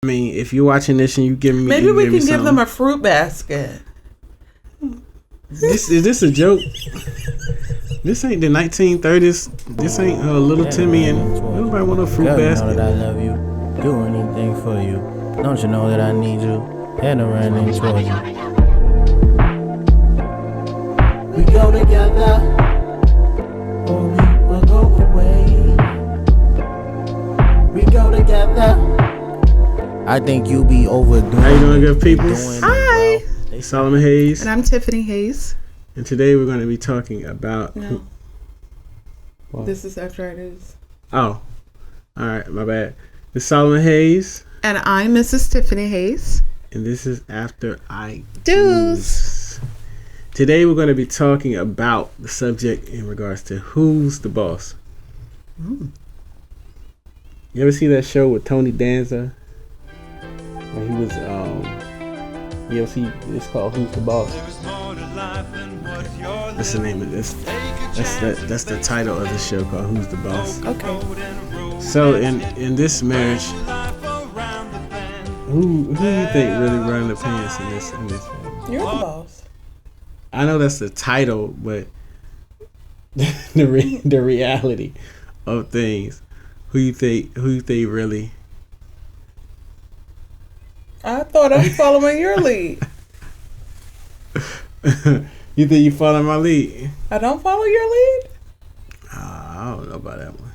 I mean, if you're watching this and you giving me, maybe we can give them a fruit basket. Is this a joke? This ain't the 1930s. This ain't Little Timmy and nobody want a fruit basket. You know that I love you, do anything for you. Don't you know that I need you? And I'm running towards you. We go together, or we will go away. We go together. I think you be overdoing. How you doing, good people? Hi. Solomon Hayes. And I'm Tiffany Hayes. And today we're going to be talking about... No. This is after it is. Oh. All right, my bad. This is Solomon Hayes. And I'm Mrs. Tiffany Hayes. And this is After I Do's. Today we're going to be talking about the subject in regards to who's the boss. Mm. You ever see that show with Tony Danza? When he was, you ever see, it's called Who's the Boss? That's the name of this. That's the title of the show, called Who's the Boss. Okay. So in this marriage, who do you think really run the pants in this family? You're the boss. I know that's the title, but the reality of things, who you think really? I thought I was following your lead. You think you follow my lead? I don't follow your lead? I don't know about that one.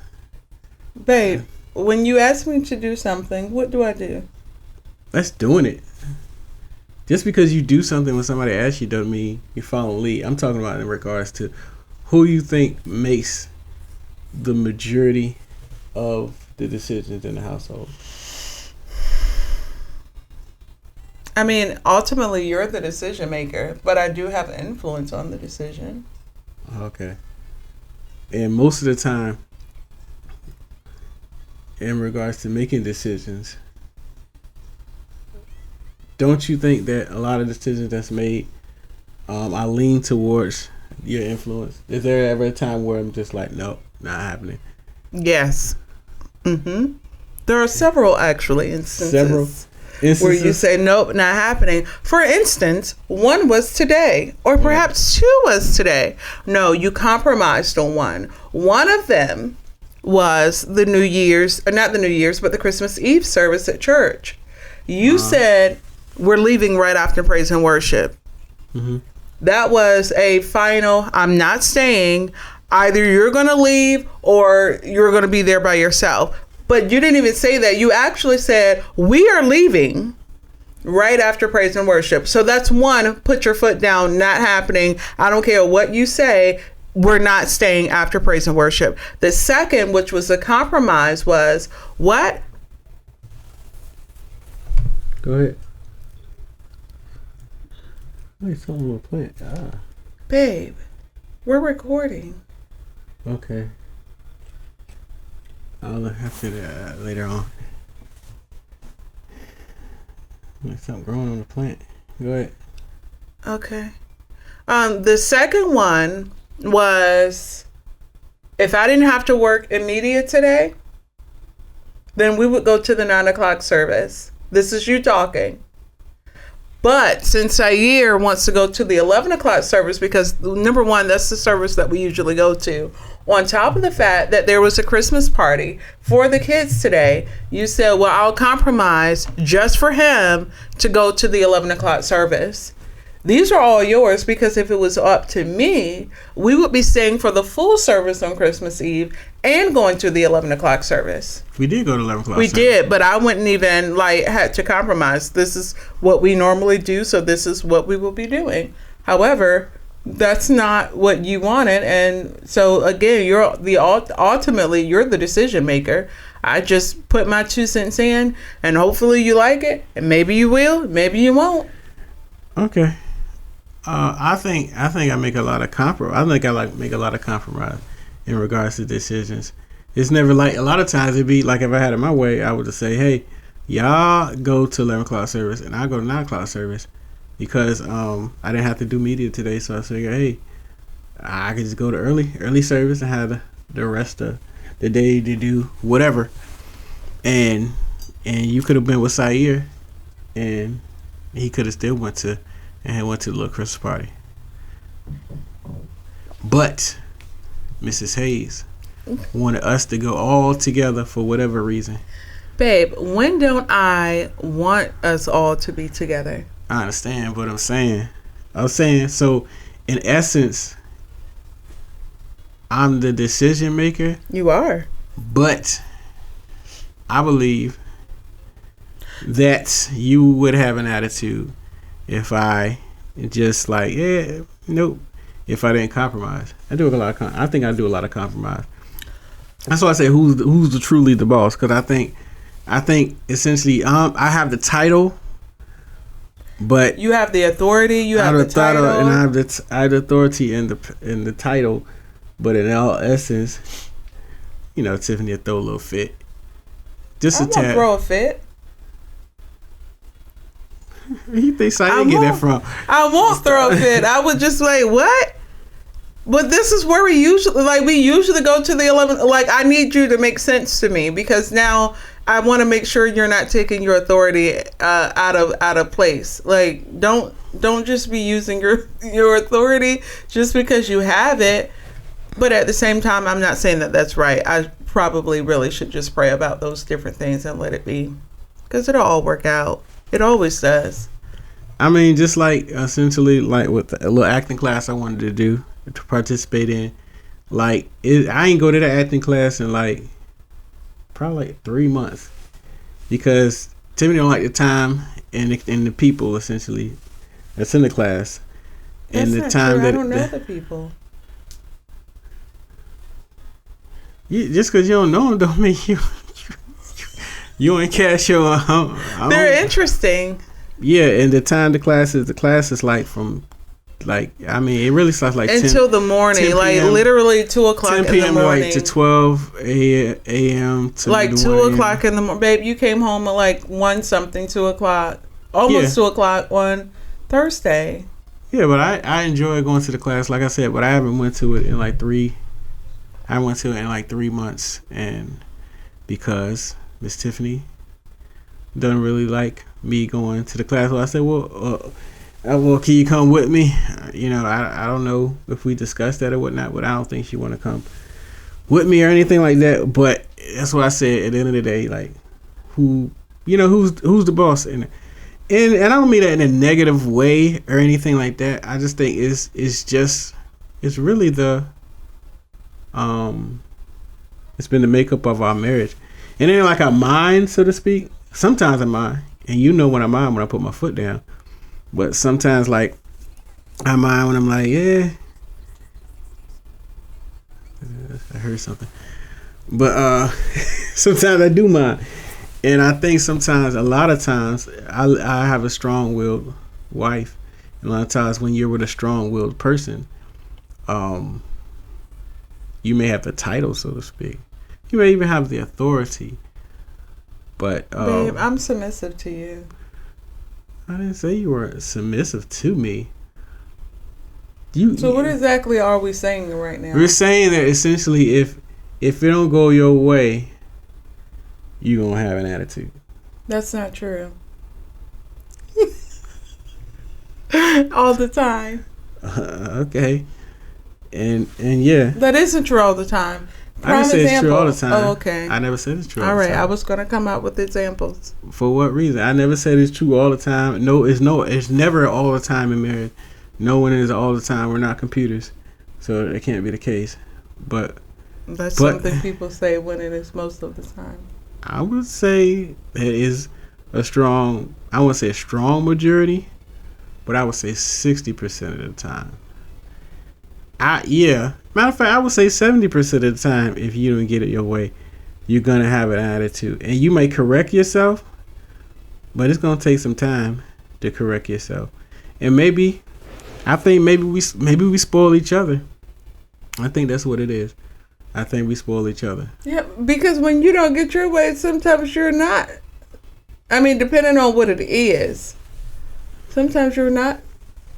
Babe, when you ask me to do something, what do I do? That's doing it. Just because you do something when somebody asks you doesn't mean you follow lead. I'm talking about in regards to who you think makes the majority of the decisions in the household. I mean, ultimately, you're the decision maker, but I do have influence on the decision. Okay. And most of the time, in regards to making decisions, don't you think that a lot of decisions that's made, I lean towards your influence? Is there ever a time where I'm just like, nope, not happening? Yes. Mm-hmm. There are several, actually, instances. Where you say, nope, not happening. For instance, one was today, or perhaps two was today. No, you compromised on one. One of them was the New Year's, or not the New Year's, but the Christmas Eve service at church. You said, we're leaving right after praise and worship. Mm-hmm. That was a final, I'm not staying. Either you're going to leave or you're going to be there by yourself. But you didn't even say that. You actually said, we are leaving right after praise and worship. So that's one, put your foot down, not happening. I don't care what you say. We're not staying after praise and worship. The second, which was a compromise, was what? Go ahead. Wait, something with a plant. Babe, we're recording. Okay. I'll look after that later on. Like something growing on the plant. Go ahead. Okay. The second one was, if I didn't have to work in media today, then we would go to the 9 o'clock service. This is you talking. But since Zaire wants to go to the 11 o'clock service, because number one, that's the service that we usually go to. On top of the fact that there was a Christmas party for the kids today, you said, well, I'll compromise just for him to go to the 11 o'clock service. These are all yours, because if it was up to me, we would be staying for the full service on Christmas Eve and going to the 11 o'clock service. We did go to 11 o'clock. We service. did, but I wouldn't even had to compromise. This is what we normally do, so this is what we will be doing. However, that's not what you wanted, and so again, ultimately you're the decision maker. I just put my 2 cents in, and hopefully you like it, and maybe you will, maybe you won't. Okay. I think I make a lot of compromise. I think I make a lot of compromise in regards to decisions. It's never like, a lot of times it'd be like, if I had it my way, I would just say, hey, y'all go to 11 o'clock service and I go to 9 o'clock service, because I didn't have to do media today. So I figured, hey, I could just go to early service and have the rest of the day to do whatever. And and you could have been with Sair, and he could have still went to the little Christmas party. But Mrs. Hayes wanted us to go all together for whatever reason. Babe, when don't I want us all to be together? I understand what I'm saying. So in essence, I'm the decision maker. You are. But I believe that you would have an attitude if I just like, yeah, nope. If I didn't compromise, I think I do a lot of compromise. That's why I say who's truly the boss, because I think essentially I have the title, but you have the authority. You have the title, and I have the authority in the title, but in all essence, Tiffany will throw a little fit. Just a tad. I won't throw a fit. He thinks I didn't get that from. I won't throw a fit. I would just like, what? But this is where we usually go to the 11th. Like, I need you to make sense to me, because now I want to make sure you're not taking your authority out of place. Like, don't just be using your authority just because you have it. But at the same time, I'm not saying that that's right. I probably really should just pray about those different things and let it be, because it'll all work out. It always does. I mean, just like essentially like with a little acting class I wanted to participate in. Like, I ain't go to the acting class in like probably like 3 months, because Tiffany don't like the time and the people essentially that's in the class. That's and the not time true. that I don't know the people. Just because you don't know them don't mean you ain't catch your. They're interesting. Yeah, and the time the class is like from, like, I mean, it really starts like until the morning, like literally 2 o'clock 10 p.m. in the morning, like to 12 a.m. to like 2 o'clock in the morning. Babe, you came home at like 1 something, 2 o'clock, almost 2 o'clock on Thursday. Yeah, but I enjoy going to the class, like I said, but I haven't went to it in like 3 months, and because Miss Tiffany doesn't really like me going to the class. So I said, well, can you come with me? I don't know if we discussed that or whatnot, but I don't think she want to come with me or anything like that. But that's what I said. At the end of the day, like, who's the boss? And I don't mean that in a negative way or anything like that. I just think it's really the it's been the makeup of our marriage. And then like I mind, so to speak. Sometimes I mind, and when I mind when I put my foot down. But sometimes like I mind when I'm like, yeah, I heard something. But sometimes I do mind, and I think a lot of times I have a strong-willed wife. And a lot of times when you're with a strong-willed person, you may have the title, so to speak. You may even have the authority. But babe, I'm submissive to you. I didn't say you were submissive to me. So what exactly are we saying right now? We're saying that essentially if it don't go your way, you're gonna have an attitude. That's not true. All the time. Okay. And yeah. That isn't true all the time. I didn't say it's true all the time. Oh, okay. I never said it's true all the right, time. I was going to come out with examples. For what reason? I never said it's true all the time. It's never all the time in marriage. No one is all the time. We're not computers. So it can't be the case. But that's something people say when it is most of the time. I would say it is I wouldn't say a strong majority, but I would say 60% of the time. Matter of fact, I would say 70% of the time, if you don't get it your way, you're going to have an attitude. And you may correct yourself, but it's going to take some time to correct yourself. And I think maybe we spoil each other. I think that's what it is. I think we spoil each other. Yeah, because when you don't get your way, sometimes you're not. I mean, depending on what it is. Sometimes you're not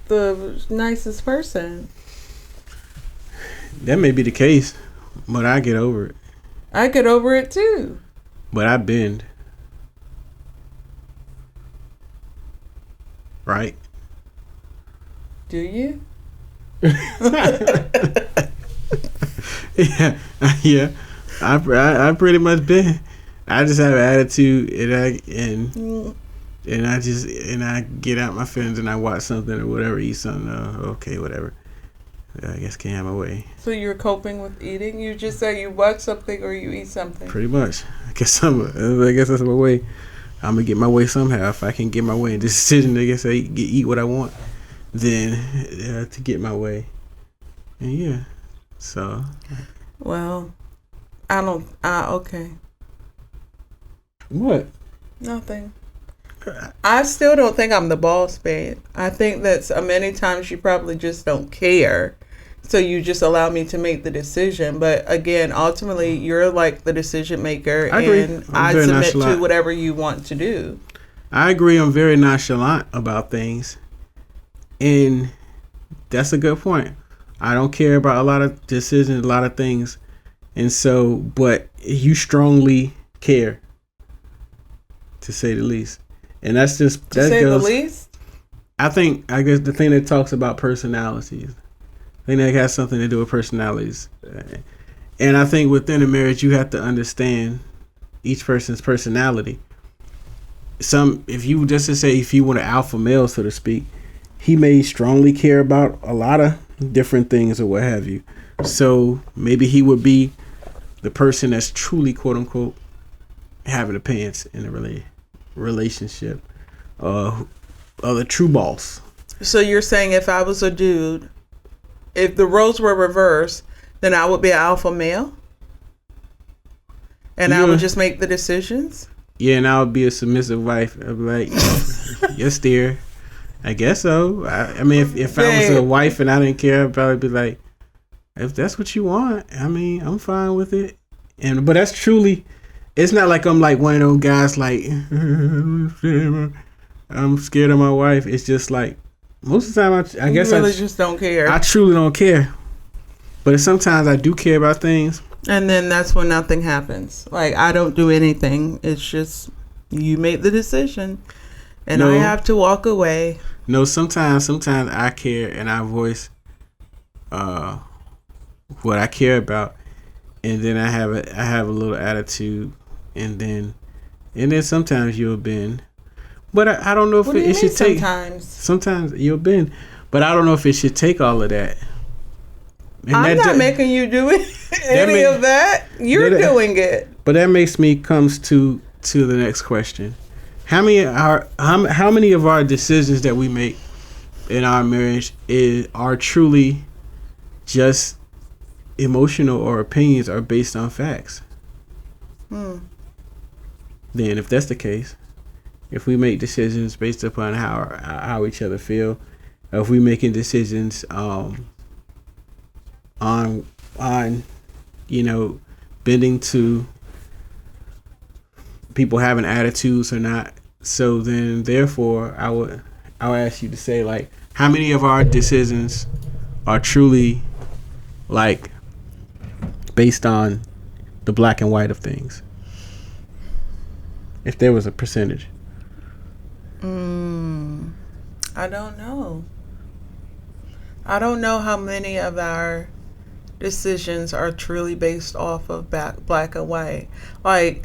the nicest person. That may be the case, but I get over it. I get over it too. But I bend. right? Do you? Yeah, yeah. I pretty much been. I just have an attitude, and I get out my feelings and I watch something or whatever, eat something. Okay, whatever. I guess can't have my way. So you're coping with eating? You just say you watch something or you eat something? Pretty much. I guess that's my way. I'm gonna get my way somehow. If I can get my way in this decision, I guess I eat what I want. Then to get my way, and yeah. So. Well, I don't. Okay. What? Nothing. I still don't think I'm the boss, babe. I think that many times you probably just don't care. So you just allow me to make the decision. But again, ultimately, you're like the decision maker. I agree. And I submit nonchalant to whatever you want to do. I agree. I'm very nonchalant about things. And that's a good point. I don't care about a lot of decisions, a lot of things. And so, but you strongly care, to say the least. And that's just to say the least. I guess the thing that talks about personalities, I think that has something to do with personalities. And I think within a marriage, you have to understand each person's personality. If you want an alpha male, so to speak, he may strongly care about a lot of different things or what have you. So maybe he would be the person that's truly, quote unquote, having opinions in a relationship, the true boss. So you're saying if I was a dude, if the roles were reversed, then I would be an alpha male, and I would just make the decisions. Yeah, and I would be a submissive wife. I'd be like, yes, dear. I guess so. I mean, if I was a wife and I didn't care, I'd probably be like, if that's what you want, I mean, I'm fine with it. But that's truly. It's not like I'm like one of those guys like I'm scared of my wife. It's just like most of the time I guess I just don't care. I truly don't care. But sometimes I do care about things. And then that's when nothing happens. Like I don't do anything. It's just you make the decision and I have to walk away. No, sometimes I care and I voice what I care about, and then I have a little attitude. And then sometimes you'll bend, but I don't know if it should take. Sometimes you'll bend, but I don't know if it should take all of that. And I'm not making you do any of that. You're doing it. But that makes me comes to the next question: how many of our decisions that we make in our marriage are truly just emotional, or opinions are based on facts? Then if that's the case, if we make decisions based upon how each other feel, or if we making decisions on bending to people having attitudes or not, so then therefore I'll ask you to say, like, how many of our decisions are truly like based on the black and white of things? If there was a percentage. I don't know. I don't know how many of our decisions are truly based off of black and white. Like,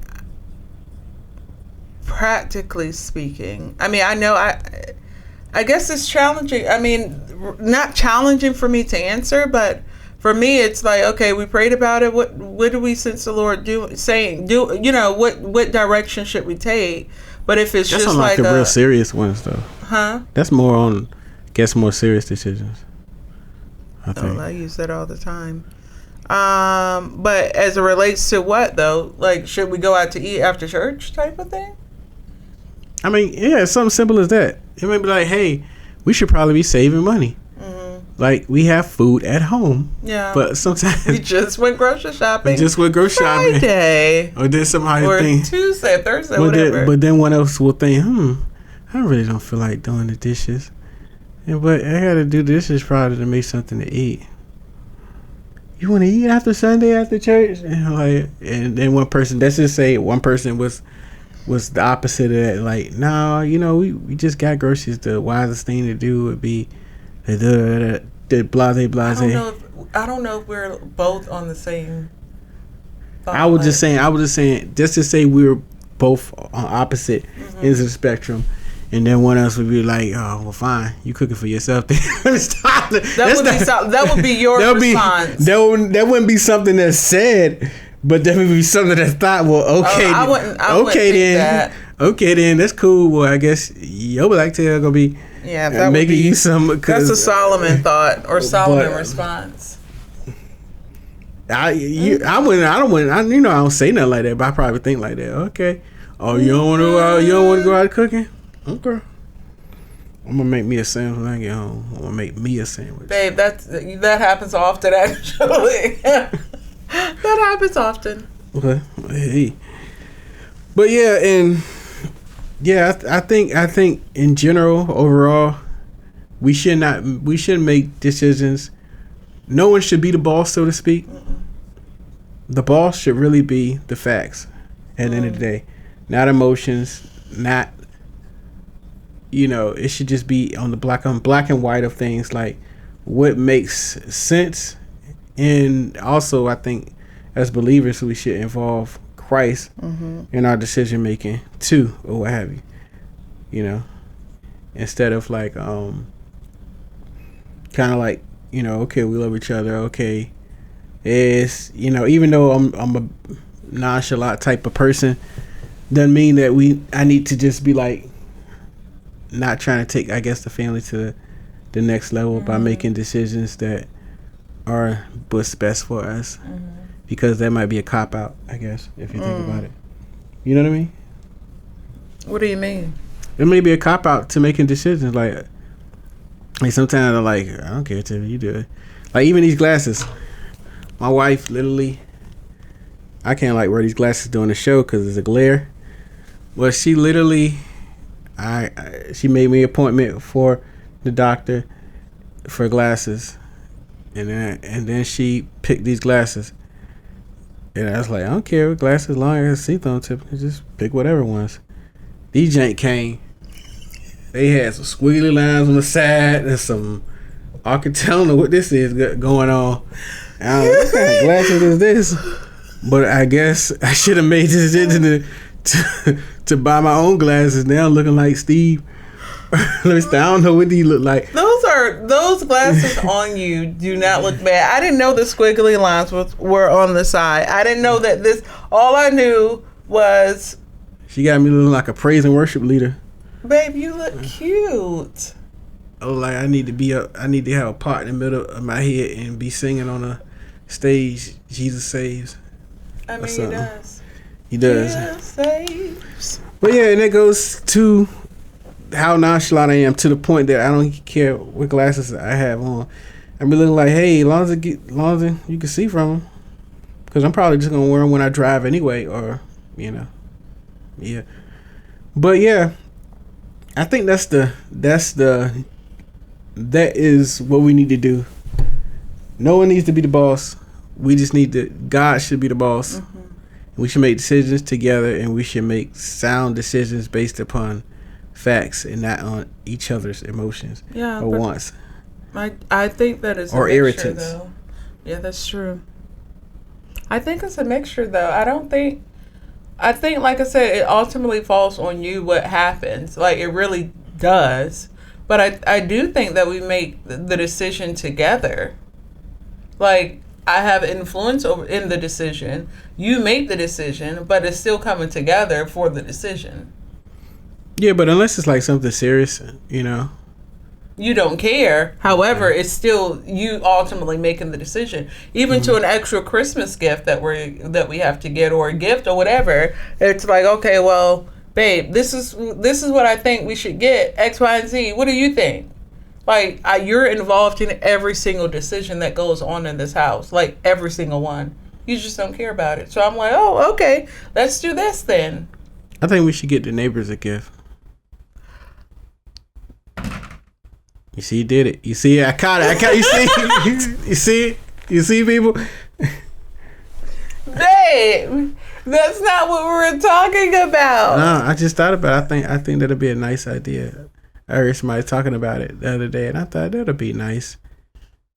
practically speaking. I mean, I know I guess it's challenging. I mean, not challenging for me to answer, but for me, it's like, okay, we prayed about it. What do we sense the Lord saying? What direction should we take? But if it's that's just like the real serious ones, though. Huh? That's more on, more serious decisions. I think. I use that all the time. But as it relates to what though? Like, should we go out to eat after church type of thing? I mean, yeah, it's something simple as that. It may be like, hey, we should probably be saving money. Like, we have food at home. Yeah. But sometimes we just went grocery shopping. Friday. Or then somebody think Tuesday, Thursday, whatever. But then one else will think, I really don't feel like doing the dishes. But I gotta do dishes probably to make something to eat. You want to eat after Sunday after church? And then one person, let's just say one person was was the opposite of that. Like, no, we just got groceries. The wisest thing to do would be the blase. I don't know if we're both on the same. I was just saying, just to say we were both on opposite ends of the spectrum. And then one else would be like, oh, well, fine. You cooking for yourself. That would be your response. That wouldn't be something that's said, but that would be something that's thought, well, okay. I wouldn't think that. Okay, then. That's cool. Well, I guess your black tail going to be making you some. That's a Solomon thought or Solomon response. I don't say nothing like that, but I probably think like that. Okay. Oh, you don't want to go out cooking? Okay. I'm gonna make me a sandwich when I get home. I'm gonna make me a sandwich. Babe, that happens often actually. That happens often. Okay. Hey. But I think in general, overall, we shouldn't make decisions. No one should be the boss, so to speak. The boss should really be the facts at the end of the day. Not emotions, not it should just be on the black and white of things, like what makes sense. And also I think as believers we should involve Christ in our decision making too, or what have you. Instead of like kind of like, okay, we love each other, okay, it's even though I'm a nonchalant type of person, doesn't mean that I need to just be like not trying to take, I guess, the family to the next level by making decisions that are what's best for us, because that might be a cop out, I guess, if you think about it. You know what I mean? What do you mean? It may be a cop out to making decisions. Like sometimes I'm like, I don't care, Tiffany, you do it. Like even these glasses, my wife literally, I can't like wear these glasses during the show because there's a glare. But she literally, she made me an appointment for the doctor for glasses, and then she picked these glasses, and I was like, I don't care what glasses, as long as I see them, just pick whatever ones. These jank came. They had some squiggly lines on the side and some, I don't know what this is going on. I don't know what kind of glasses is this, but I guess I should have made this decision to buy my own glasses. Now I'm looking like Steve. I don't know what he look like. Those glasses on you do not look bad. I didn't know the squiggly lines were on the side. I didn't know that this. All I knew was she got me looking like a praise and worship leader. Babe, you look cute. Oh, like I need to have a part in the middle of my head and be singing on a stage. Jesus saves. I mean, he does. He does. Jesus saves. But yeah, and it goes to how nonchalant I am, to the point that I don't care what glasses I have on. I'm looking like, hey, as long as you can see from them, because I'm probably just gonna wear them when I drive anyway, or yeah. But yeah, I think that is what we need to do. No one needs to be the boss. We just God should be the boss. We should make decisions together, and we should make sound decisions based upon facts and not on each other's emotions or wants. I think that is or a mixture, irritants. though. Yeah, that's true. I think it's a mixture, though. I think, like I said, it ultimately falls on you what happens. Like, it really does. But I do think that we make the decision together. Like, I have influence in the decision. You make the decision, but it's still coming together for the decision. Yeah, but unless it's like something serious, You don't care. However, it's still you ultimately making the decision. Even to an extra Christmas gift that we have to get, or a gift or whatever. It's like, okay, well, babe, this is what I think we should get, X, Y, and Z. What do you think? Like, you're involved in every single decision that goes on in this house. Like, every single one. You just don't care about it. So I'm like, oh, okay, let's do this then. I think we should get the neighbors a gift. You see, you did it. You see, I caught it. You see? You see it? You see, people? Babe, That's not what we were talking about. No, I just thought about it. I think that'd be a nice idea. I heard somebody talking about it the other day, and I thought that'd be nice.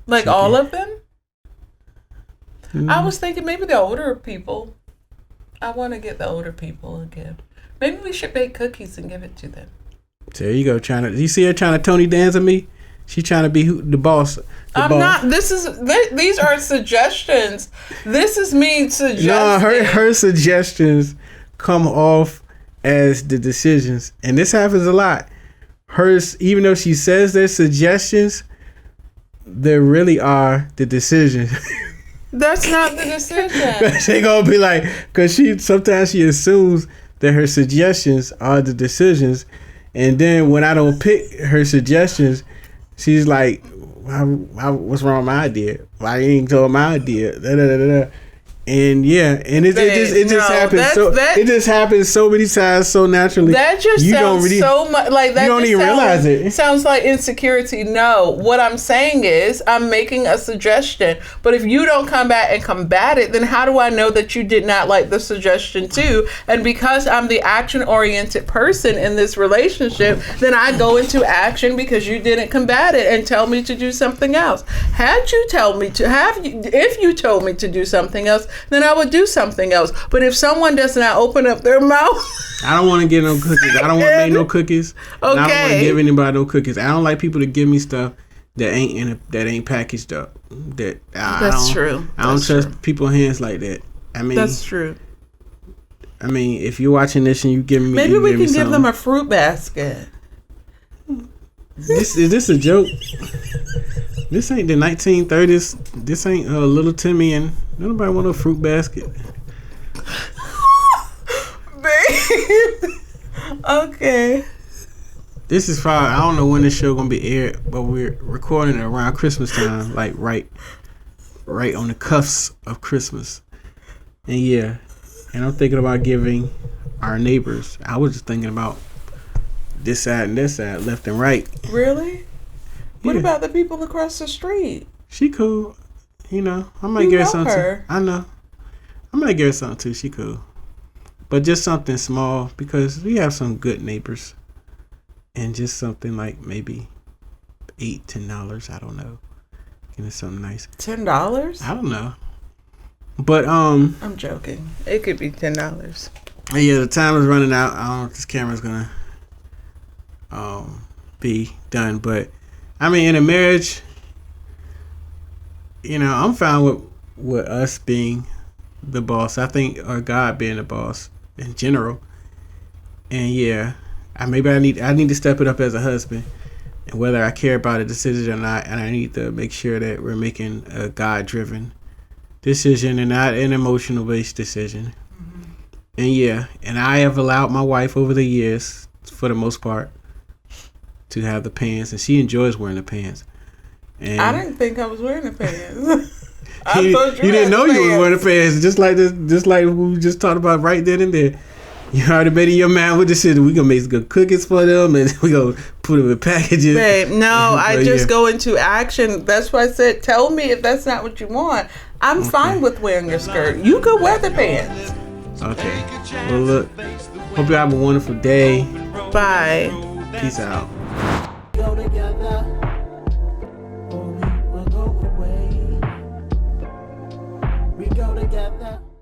Like all of them? Mm. I was thinking maybe the older people. I want to get the older people a gift. Maybe we should bake cookies and give it to them. There you go. You see her trying to Tony Danza me? She trying to be the boss. I'm not. These are suggestions. This is me suggesting. No, her suggestions come off as the decisions, and this happens a lot. Hers, even though she says they're suggestions, they really are the decisions. That's not the decision. She gonna be like, because sometimes she assumes that her suggestions are the decisions, and then when I don't pick her suggestions, she's like, what's wrong with my idea? Why you ain't told my idea? Da, da, da, da. And yeah, and it just happens. It just happens so many times, so naturally. That just sounds so much like that. You don't even realize it. Sounds like insecurity. No, what I'm saying is I'm making a suggestion. But if you don't come back and combat it, then how do I know that you did not like the suggestion too? And because I'm the action-oriented person in this relationship, then I go into action because you didn't combat it and tell me to do something else. If you told me to do something else, then I would do something else. But if someone does not open up their mouth, I don't want to get no cookies. I don't want to make no cookies. Okay. And I don't want to give anybody no cookies. I don't like people to give me stuff that ain't packaged up. That's true. I don't trust people's hands like that. I mean, that's true. I mean, if you're watching this and you give me, maybe we can give them a fruit basket. Is this a joke? This ain't the 1930s. This ain't Little Timmy and nobody want a fruit basket. Babe. Okay. This is probably, I don't know when this show gonna be aired, but we're recording it around Christmas time, like right on the cuffs of Christmas. And yeah, and I'm thinking about giving our neighbors. I was just thinking about this side and this side, left and right. Really? What Yeah. about the people across the street? She cool. You know, I might give her something too. I know. I might give her something too. She cool. But just something small because we have some good neighbors. And just something like maybe $8-10. I don't know. Give her something nice. $10? I don't know. But I'm joking. It could be $10. Yeah, the time is running out. I don't know if this camera's gonna be done. But I mean, in a marriage, you know, I'm fine with us being the boss. I think, or God being the boss in general. And yeah, I need to step it up as a husband, and whether I care about a decision or not, and I need to make sure that we're making a God-driven decision and not an emotional-based decision. Mm-hmm. And yeah, and I have allowed my wife over the years, for the most part, to have the pants, and she enjoys wearing the pants. And I didn't think I was wearing the pants. you didn't know you were wearing the pants, just like we just talked about right then and there. You already made in your mind with this shit. We gonna make some good cookies for them, and we gonna put them in packages. Babe, no, I just go into action. That's why I said, tell me if that's not what you want. I'm fine with wearing your skirt. You could wear the pants. Okay. Well, look. Hope you have a wonderful day. Bye. Peace out.